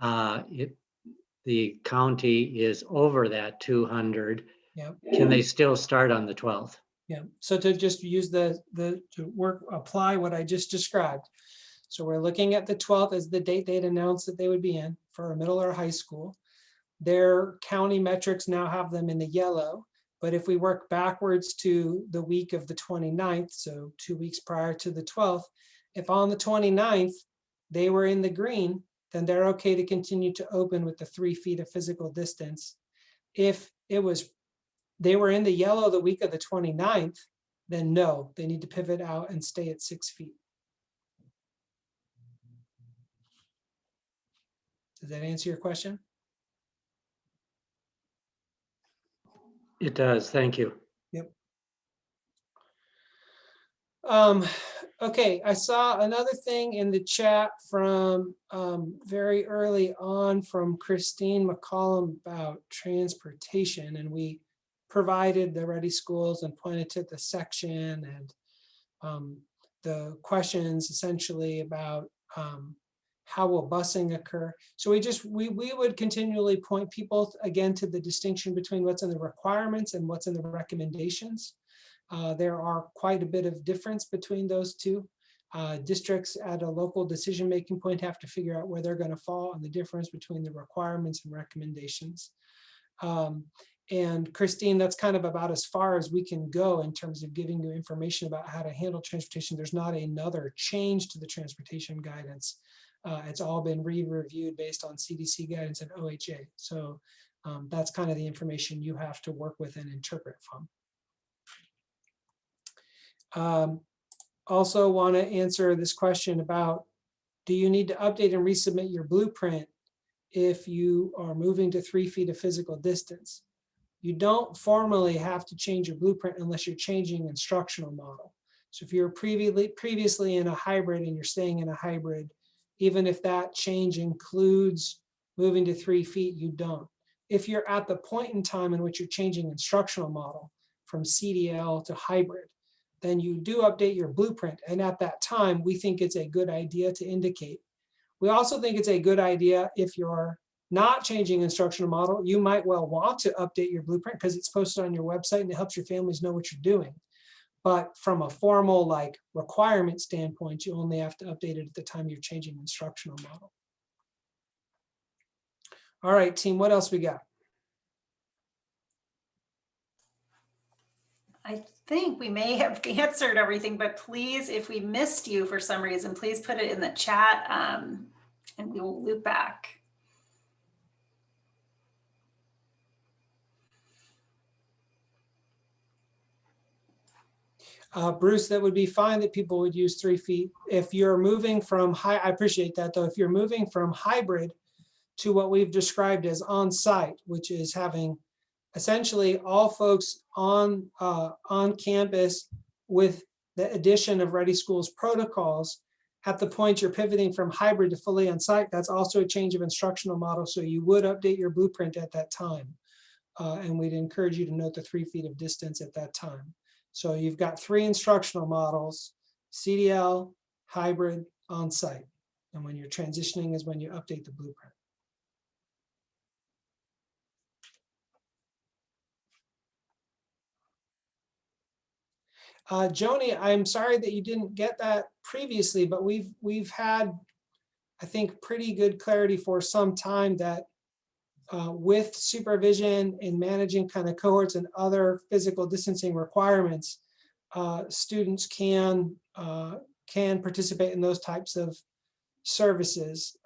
the county is over that 200. Yep. Can they still start on the 12th? Yeah. So to just use apply what I just described. So we're looking at the 12th as the date they'd announced that they would be in for a middle or high school. Their county metrics now have them in the yellow. But if we work backwards to the week of the 29th, so 2 weeks prior to the 12th, if on the 29th they were in the green, then they're okay to continue to open with the 3 feet of physical distance. If they were in the yellow the week of the 29th, then no, they need to pivot out and stay at 6 feet. Does that answer your question? It does, thank you. Yep. Okay, I saw another thing in the chat from very early on from Christine McCollum about transportation, and we provided the Ready Schools and pointed to the section and the questions essentially about how will busing occur. So we would continually point people again to the distinction between what's in the requirements and what's in the recommendations. There are quite a bit of difference between those two. Districts at a local decision-making point have to figure out where they're going to fall and the difference between the requirements and recommendations. And Christine, that's kind of about as far as we can go in terms of giving you information about how to handle transportation. There's not another change to the transportation guidance. It's all been re-reviewed based on CDC guidance and OHA. So that's kind of the information you have to work with and interpret from. Also want to answer this question about, do you need to update and resubmit your blueprint if you are moving to 3 feet of physical distance? You don't formally have to change your blueprint unless you're changing instructional model. So if you're previously in a hybrid and you're staying in a hybrid, even if that change includes moving to 3 feet, you don't. If you're at the point in time in which you're changing instructional model from CDL to hybrid, then you do update your blueprint. And at that time, we think it's a good idea to indicate. We also think it's a good idea if you're not changing instructional model, you might well want to update your blueprint because it's posted on your website and it helps your families know what you're doing. But from a formal like requirement standpoint, you only have to update it at the time you're changing instructional model. All right, team, what else we got? I think we may have answered everything, but please, if we missed you for some reason, please put it in the chat and we will loop back. Bruce, that would be fine that people would use 3 feet. If you're moving from I appreciate that though, if you're moving from hybrid to what we've described as on-site, which is having essentially all folks on campus with the addition of Ready Schools protocols, at the point you're pivoting from hybrid to fully on-site, that's also a change of instructional model. So you would update your blueprint at that time. And we'd encourage you to note the 3 feet of distance at that time. So you've got 3 instructional models: CDL, hybrid, on-site. And when you're transitioning is when you update the blueprint. Joni, I'm sorry that you didn't get that previously, but we've had, I think, pretty good clarity for some time that with supervision and managing kind of cohorts and other physical distancing requirements, students can participate in those types of services.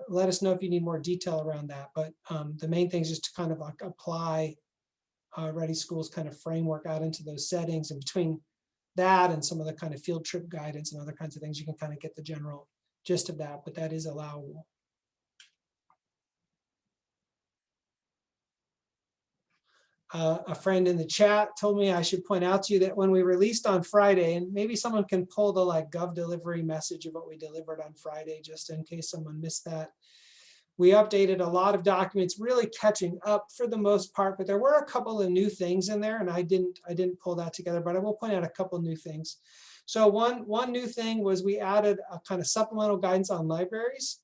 Let us know if you need more detail around that. But the main thing is just to kind of like apply Ready Schools kind of framework out into those settings, and between that and some of the kind of field trip guidance and other kinds of things, you can kind of get the general gist of that, but that is allowable. A friend in the chat told me I should point out to you that when we released on Friday, and maybe someone can pull the like gov delivery message of what we delivered on Friday, just in case someone missed that. We updated a lot of documents, really catching up for the most part, but there were a couple of new things in there, and I didn't pull that together, but I will point out a couple new things. So one new thing was we added a kind of supplemental guidance on libraries,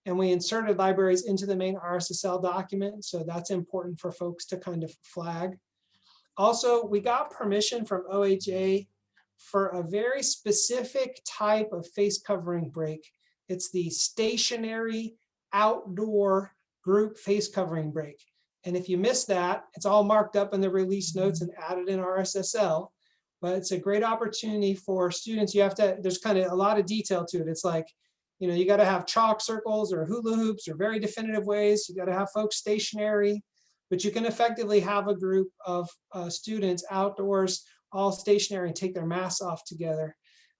and we inserted libraries into the main RSSL document. So that's important for folks to kind of flag. Also, we got permission from OHA for a very specific type of face covering break. It's the stationary outdoor group face covering break. And if you missed that, it's all marked up in the release notes and added in RSSL. But it's a great opportunity for students. You have to, there's kind of a lot of detail to it. It's like, you know, you got to have chalk circles or hula hoops or very definitive ways. You got to have folks stationary, but you can effectively have a group of students outdoors, all stationary, and take their masks off together.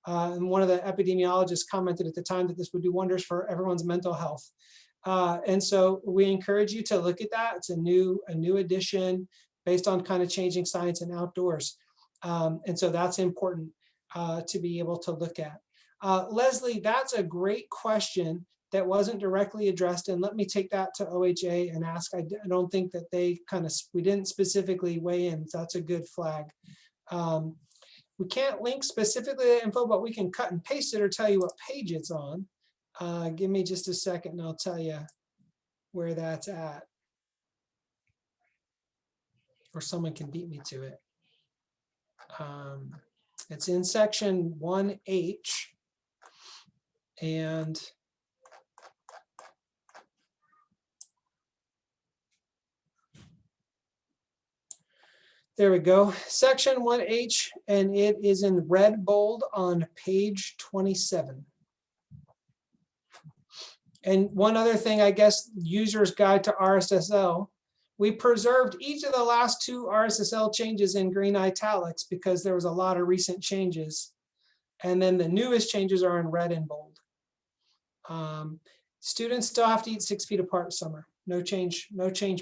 And one of the epidemiologists commented at the time that this would do wonders for everyone's mental health. And so we encourage you to look at that. It's a new addition based on kind of changing science and outdoors. And so that's important to be able to look at. Leslie, that's a great question that wasn't directly addressed. And let me take that to OHA and ask. I don't think that they we didn't specifically weigh in. So that's a good flag. We can't link specifically the info, but we can cut and paste it or tell you what page it's on. Give me just a second and I'll tell you where that's at. Or someone can beat me to it. It's in section 1H. And there we go, section 1H, and it is in red bold on page 27. And one other thing, I guess, user's guide to RSSL, we preserved each of the last 2 RSSL changes in green italics because there was a lot of recent changes. And then the newest changes are in red and bold. Students still have to eat 6 feet apart summer. No change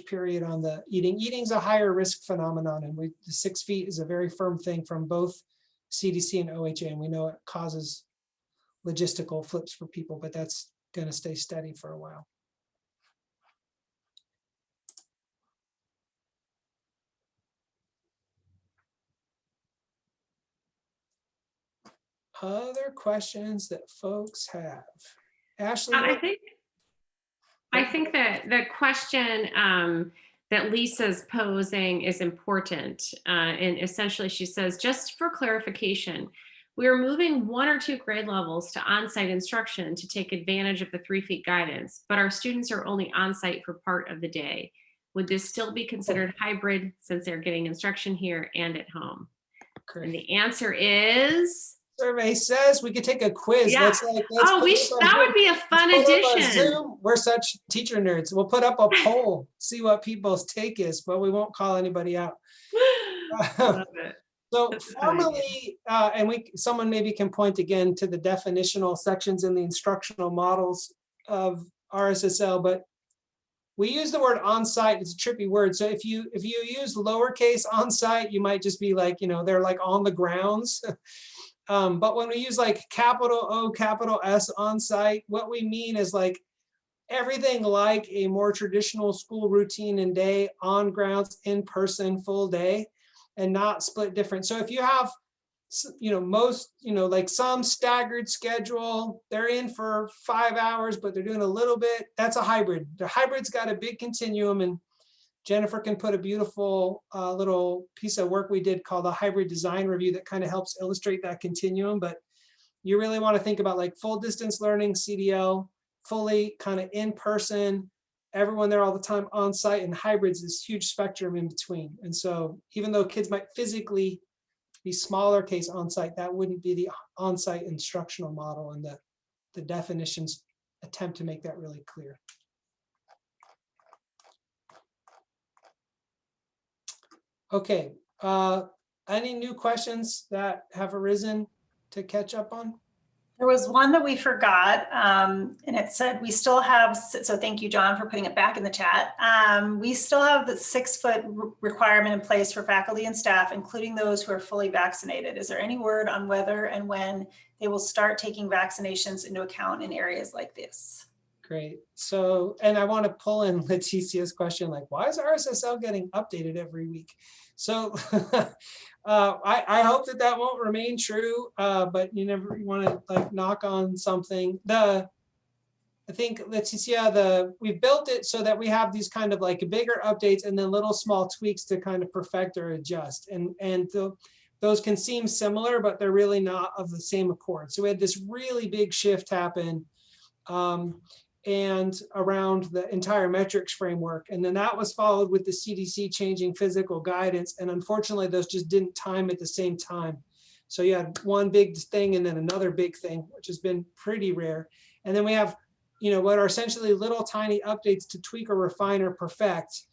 period on the eating. Eating's a higher risk phenomenon, and the 6 feet is a very firm thing from both CDC and OHA, and we know it causes logistical flips for people, but that's going to stay steady for a while. Other questions that folks have? Ashley? I think that the question that Lisa's posing is important. And essentially she says, just for clarification, we are moving 1 or 2 grade levels to on-site instruction to take advantage of the 3 feet guidance, but our students are only on-site for part of the day. Would this still be considered hybrid since they're getting instruction here and at home? Great. And the answer is... Survey says we could take a quiz. Yeah. Let's Oh, that would be a fun addition. Zoom. We're such teacher nerds. We'll put up a poll, see what people's take is, but we won't call anybody out. Love it. So That's a fun idea. formally, and someone maybe can point again to the definitional sections in the instructional models of RSSL, but we use the word on-site. It's a trippy word. So if you use lowercase on-site, you might just be like, they're like on the grounds. But when we use like capital O, capital S on-site, what we mean is like everything like a more traditional school routine and day, on grounds, in person, full day, and not split different. So if you have, like some staggered schedule, they're in for 5 hours, but they're doing a little bit, that's a hybrid. The hybrid's got a big continuum, and Jennifer can put a beautiful little piece of work we did called a hybrid design review that kind of helps illustrate that continuum. But you really want to think about like full distance learning, CDL, fully kind of in person, everyone there all the time on site, and hybrids, this huge spectrum in between. And so even though kids might physically be smaller case on site, that wouldn't be the on site instructional model, and the definitions attempt to make that really clear. Okay, any new questions that have arisen to catch up on? There was one that we forgot, and it said we still have, so thank you, John, for putting it back in the chat. We still have the 6-foot requirement in place for faculty and staff, including those who are fully vaccinated. Is there any word on whether and when they will start taking vaccinations into account in areas like this? Great. So, and I want to pull in Leticia's question, like, why is RSSL getting updated every week? So I hope that won't remain true, but you want to like knock on something. I think Leticia, we built it so that we have these kind of like bigger updates and then little small tweaks to kind of perfect or adjust. And those can seem similar, but they're really not of the same accord. So we had this really big shift happen and around the entire metrics framework. And then that was followed with the CDC changing physical guidance. And unfortunately, those just didn't time at the same time. So you had one big thing and then another big thing, which has been pretty rare. And then we have, what are essentially little tiny updates to tweak or refine or perfect.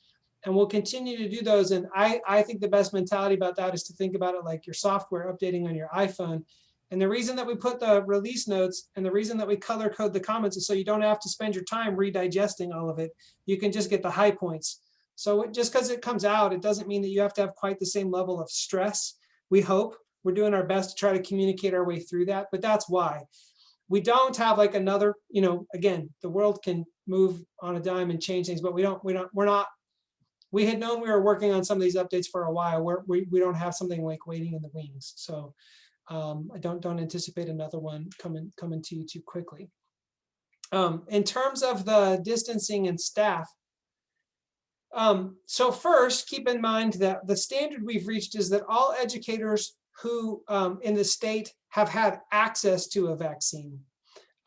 And we'll continue to do those. And I think the best mentality about that is to think about it like your software updating on your iPhone. And the reason that we put the release notes and the reason that we color code the comments is so you don't have to spend your time redigesting all of it. You can just get the high points. So just because it comes out, it doesn't mean that you have to have quite the same level of stress. We hope. We're doing our best to try to communicate our way through that, but that's why. We don't have like another, again, the world can move on a dime and change things, but we had known we were working on some of these updates for a while. We don't have something like waiting in the wings. So I don't anticipate another one coming to you too quickly. In terms of the distancing and staff, so first keep in mind that the standard we've reached is that all educators who in the state have had access to a vaccine,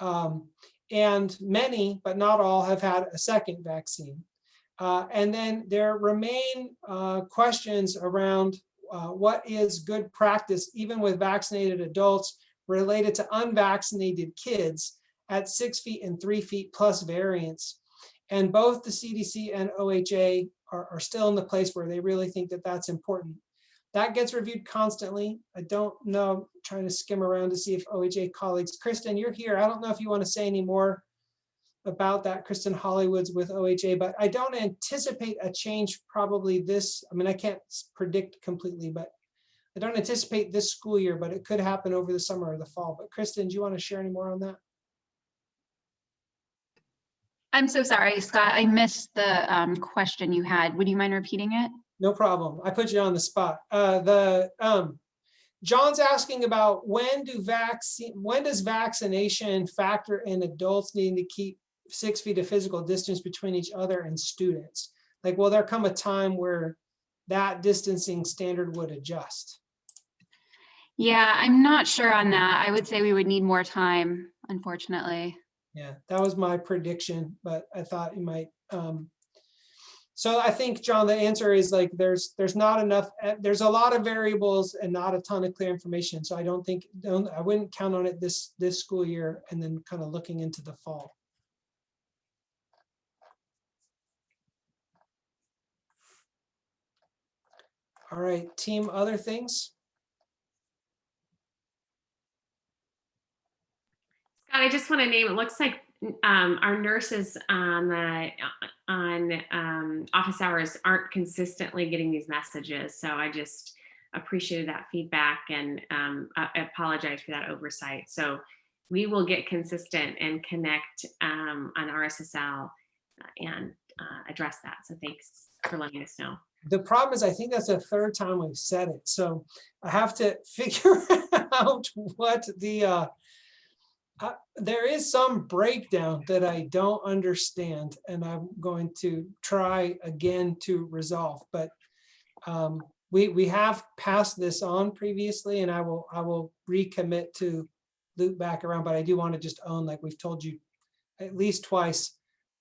and many, but not all, have had a second vaccine. And then there remain questions around what is good practice, even with vaccinated adults, related to unvaccinated kids at 6 feet and 3 feet plus variants. And both the CDC and OHA are still in the place where they really think that that's important. That gets reviewed constantly. I don't know, I'm trying to skim around to see if OHA colleagues, Kristen, you're here. I don't know if you want to say any more about that. Kristen Hollywood's with OHA, but I don't anticipate a change probably this, I can't predict completely, but I don't anticipate this school year, but it could happen over the summer or the fall. But Kristen, do you want to share any more on that? I'm so sorry, Scott. I missed the question you had. Would you mind repeating it? No problem. I put you on the spot. John's asking about when does vaccination factor in adults needing to keep 6 feet of physical distance between each other and students? Like, will there come a time where that distancing standard would adjust? Yeah, I'm not sure on that. I would say we would need more time, unfortunately. Yeah, that was my prediction, but I thought you might. So I think, John, the answer is like there's not enough. There's a lot of variables and not a ton of clear information. So I I wouldn't count on it this school year, and then kind of looking into the fall. All right, team, other things? Scott, I just want to name, it looks like our nurses on office hours aren't consistently getting these messages. So I just appreciated that feedback, and I apologize for that oversight. So we will get consistent and connect on RSSL and address that. So thanks for letting us know. The problem is, I think that's the third time we've said it. So I have to figure out what the, there is some breakdown that I don't understand, and I'm going to try again to resolve, but we have passed this on previously, and I will recommit to loop back around, but I do want to just own, like we've told you at least twice,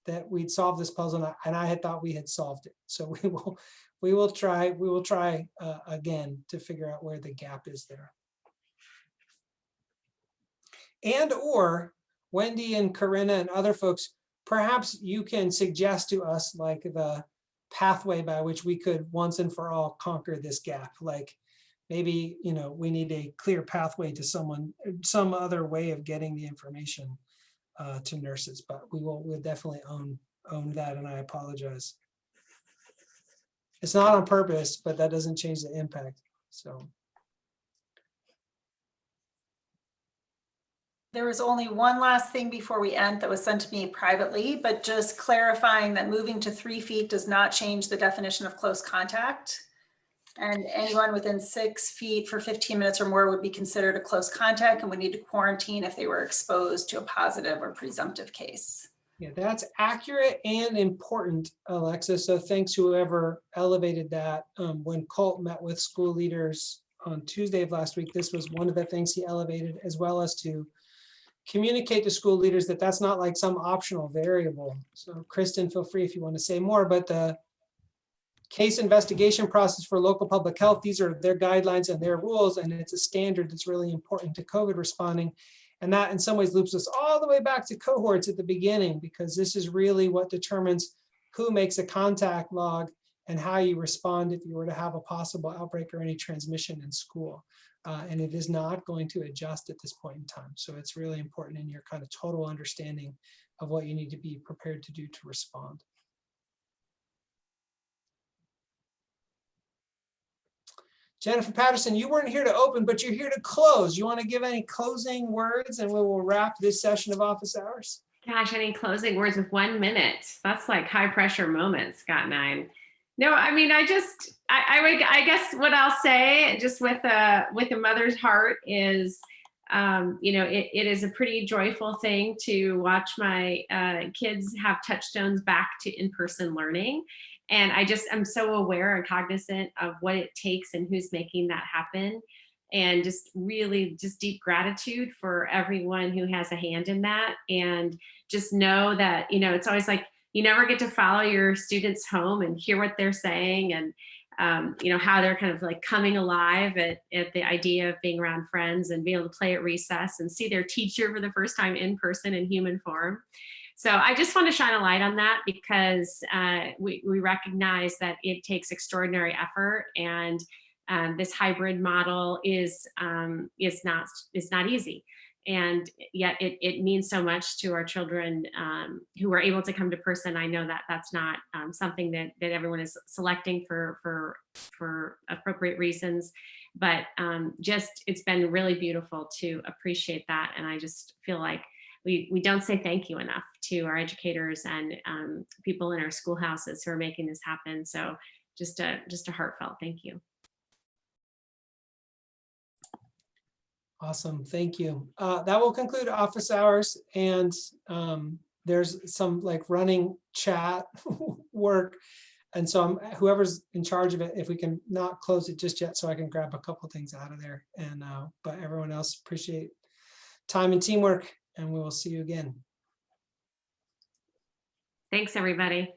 that we'd solve this puzzle, and I had thought we had solved it. So we will try again to figure out where the gap is there. And or Wendy and Corinna and other folks, perhaps you can suggest to us like the pathway by which we could once and for all conquer this gap. Like maybe, we need a clear pathway to some other way of getting the information to nurses, but we'll definitely own that, and I apologize. It's not on purpose, but that doesn't change the impact. So. There was only one last thing before we end that was sent to me privately, but just clarifying that moving to 3 feet does not change the definition of close contact. And anyone within 6 feet for 15 minutes or more would be considered a close contact and would need to quarantine if they were exposed to a positive or presumptive case. Yeah, that's accurate and important, Alexa. So thanks whoever elevated that. When Colt met with school leaders on Tuesday of last week, this was one of the things he elevated, as well as to communicate to school leaders that that's not like some optional variable. So Kristen, feel free if you want to say more, but the case investigation process for local public health, these are their guidelines and their rules, and it's a standard that's really important to COVID responding. And that in some ways loops us all the way back to cohorts at the beginning, because this is really what determines who makes a contact log and how you respond if you were to have a possible outbreak or any transmission in school. And it is not going to adjust at this point in time. So it's really important in your kind of total understanding of what you need to be prepared to do to respond. Jennifer Patterson, you weren't here to open, but you're here to close. You want to give any closing words, and we will wrap this session of office hours? Gosh, any closing words with 1 minute? That's like high pressure moments, Scott and I. No, I mean, I guess what I'll say, just with a mother's heart, is, it is a pretty joyful thing to watch my kids have touchstones back to in-person learning. And I'm so aware and cognizant of what it takes and who's making that happen. And just really just deep gratitude for everyone who has a hand in that. And just know that, it's always like, you never get to follow your students home and hear what they're saying, and how they're kind of like coming alive at the idea of being around friends and being able to play at recess and see their teacher for the first time in person in human form. So I just want to shine a light on that, because we recognize that it takes extraordinary effort, and this hybrid model is not easy. And yet it means so much to our children who are able to come to person. I know that that's not something that everyone is selecting for appropriate reasons, but just it's been really beautiful to appreciate that. And I just feel like we don't say thank you enough to our educators and people in our schoolhouses who are making this happen. So just a heartfelt thank you. Awesome, thank you. That will conclude office hours, and there's some like running chat work. And so whoever's in charge of it, if we can not close it just yet, so I can grab a couple things out of there. And but everyone else, appreciate time and teamwork, and we will see you again. Thanks, everybody.